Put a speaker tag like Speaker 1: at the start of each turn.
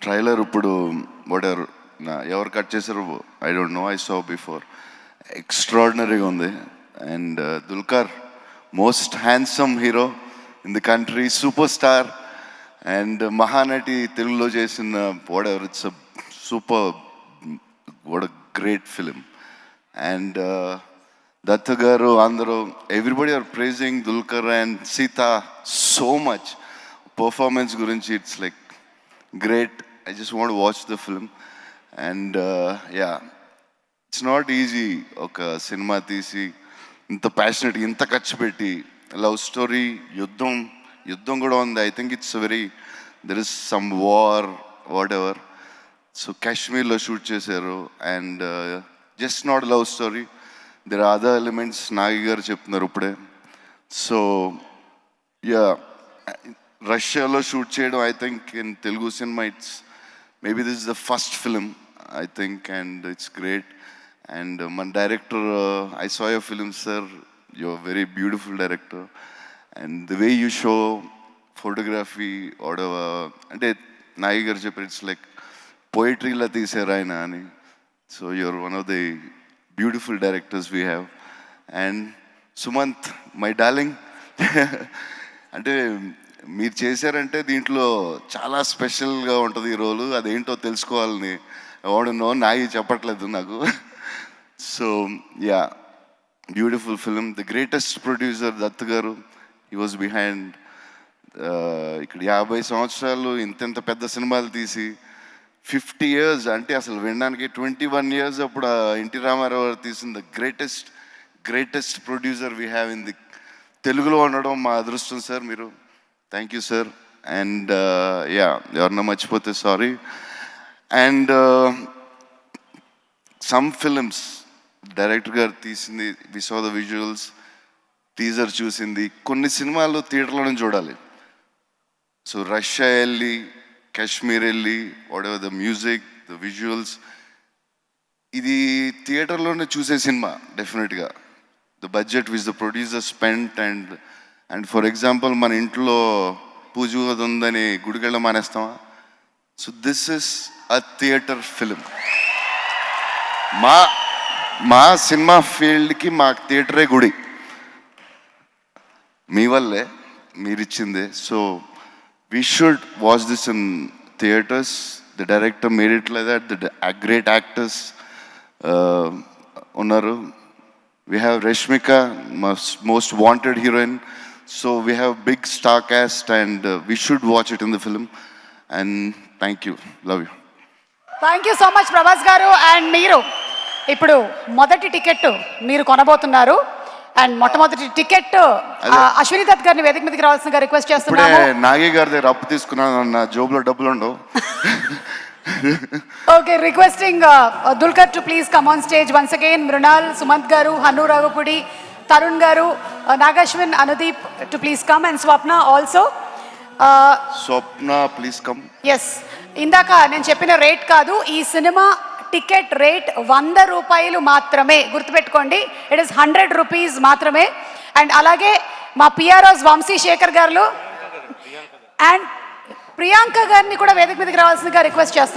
Speaker 1: Trailer ఇప్పుడు whatever ఎవరు cut చేశారు I don't know, I saw before. ఎక్స్ట్రాడినరీగా ఉంది. And Dulquer most handsome hero in the country, super star. And Mahanati తెలుగులో చేసిన whatever, it's super, what a great film. And Dutt గారు అందరూ everybody are praising Dulquer and Sita so much. Performance గురించి it's like great. I just want to watch the film. And yeah, it's not easy ఒక cinema తీసి ఇంత passionate, ఇంత ఖర్చు పెట్టి, love story, యుద్ధం కూడా ఉంది. I think it's very, there is some war whatever. So కాశ్మీర్లో షూట్ చేశారు. And just not love story, there are other elements. Nagi garu చెప్తున్నారు ఇప్పుడే. సో యా, రష్యాలో షూట్ చేయడం, I think in Telugu cinema it's maybe this is the first film, I think, and it's great. And my director, I saw your film, sir. You're a very beautiful director, and the way you show photography, whatever, ante Nagi garu chepparu, it's like poetry la teesaru ayana ani. So you're one of the beautiful directors we have. And Sumant, my darling, అంటే మీరు చేశారంటే దీంట్లో చాలా స్పెషల్గా ఉంటుంది ఈ రోలు. అదేంటో తెలుసుకోవాలని వాడునో నాయి చెప్పట్లేదు నాకు. So yeah, beautiful film. The greatest producer Dutt గారు, హీ వాజ్ బిహైండ్. ఇక్కడ 50 సంవత్సరాలు ఇంత పెద్ద సినిమాలు తీసి 50 years అంటే అసలు వినడానికి 21 years అప్పుడు ఎన్టీ రామారావు గారు తీసిన the greatest producer we have in the తెలుగులో ఉండడం మా అదృష్టం సార్ మీరు. Thank you sir. And yeah, ఎవరన్నా మర్చిపోతే sorry. And some films director గారు తీసింది, వి సా ద విజువల్స్, టీజర్ చూసింది. కొన్ని సినిమాలు థియేటర్లోనే చూడాలి. సో రష్యా వెళ్ళి, కాశ్మీర్ వెళ్ళి, whatever the music, the visuals, ఇది థియేటర్లోనే చూసే సినిమా డెఫినెట్గా. The budget which the producer spent. And for example మన ఇంట్లో పూజ ఉందని గుడికెళ్ళ మానేస్తామా? So this is a theatre film. మా సినిమా ఫీల్డ్కి మా థియేటరే గుడి, మీ వల్లే, మీరిచ్చిందే. So we should watch this in theatres. The director made it like that. The great actors ఉన్నారు. We have Rashmika, most wanted heroine. So we have big star cast, and we should watch it in the film. And thank you, love you.
Speaker 2: Thank you so much Prabhas garu. And మీరు ఇప్పుడు మొదటి ticket మీరు కొనబోతున్నారు. And మొట్టమొదటి ticket Ashwini Dutt గారిని వేదిక మీదకి రావాల్సిందిగా request చేస్తున్నాము.
Speaker 1: నాగి గారి దగ్గర అప్పు తీసుకున్నాను, నా జోబులో డబ్బులు ఉండవు.
Speaker 2: Okay, requesting Dulkar to please come on stage once again. Mrunal, Sumant garu, Hanu Ragupudi, Tarun garu, Nagashwin, Anudeep to please come, and Swapna also.
Speaker 1: Swapna, please come.
Speaker 2: Yes, indaka నేను చెప్పిన రేట్ కాదు, ఈ cinema ticket rate 100 రూపాయలు మాత్రమే, గుర్తుపెట్టుకోండి. It is 100 rupees మాత్రమే. And అలాగే మా పిఆర్ఓస్ వంశీ శేఖర్ గారు అండ్ ప్రియాంక గారిని కూడా వేదిక మీదకి రావాల్సిందిగా రిక్వెస్ట్ చేస్తున్నాను.